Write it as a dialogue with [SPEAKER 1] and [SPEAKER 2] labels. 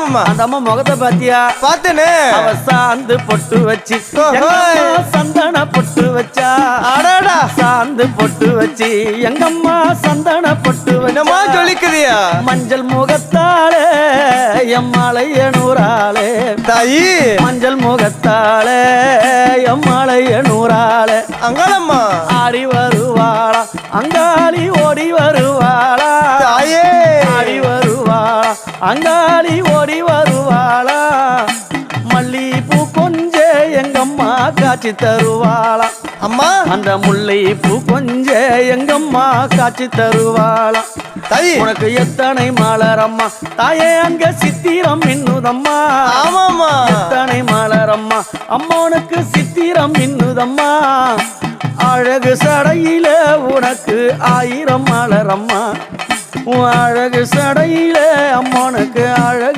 [SPEAKER 1] ஆமாமா.
[SPEAKER 2] அந்த அம்மா முகத்தை பாத்தியா?
[SPEAKER 1] பார்த்தேனே.
[SPEAKER 2] அவ சாந்து பொட்டு வச்சு சந்தன பொட்டு வச்சா.
[SPEAKER 1] அடடா.
[SPEAKER 2] சாந்து பொட்டு வச்சு எங்கம்மா சந்தன பொட்டு
[SPEAKER 1] என்னமா
[SPEAKER 2] வச்சா.
[SPEAKER 1] சொல்லிக்குதியா?
[SPEAKER 2] மஞ்சள் முகத்தாளே எம்மாளைய நூறாளே
[SPEAKER 1] தாயி.
[SPEAKER 2] மஞ்சள் முகத்தாளே எம்மாளைய நூறாளே
[SPEAKER 1] அங்காளம்மா.
[SPEAKER 2] ஆடி வருவாளா அங்காளி ஓடி வருவாளா.
[SPEAKER 1] தாயே.
[SPEAKER 2] ஆடி வருவாளா அங்காளி ஓடி வருவாளா. மல்லிப்பூ கொஞ்ச எங்கம்மா காட்சி தருவாளா.
[SPEAKER 1] அம்மா.
[SPEAKER 2] அந்த முல்லை பூ கொஞ்ச எங்கம்மா காட்சி தருவாளா.
[SPEAKER 1] தாயி.
[SPEAKER 2] உனக்கு எத்தனை மலரம்மா தாயே அங்க சித்திரம் இன்னுதம்மா.
[SPEAKER 1] ஆமாமா.
[SPEAKER 2] எத்தனை மலரம்மா அம்மனுக்கு சித்திரம் இன்னுதம்மா. அழகு சடையில உனக்கு 1000 மலரம்மா. அழகு சடையில அம்மனுக்கு அழகு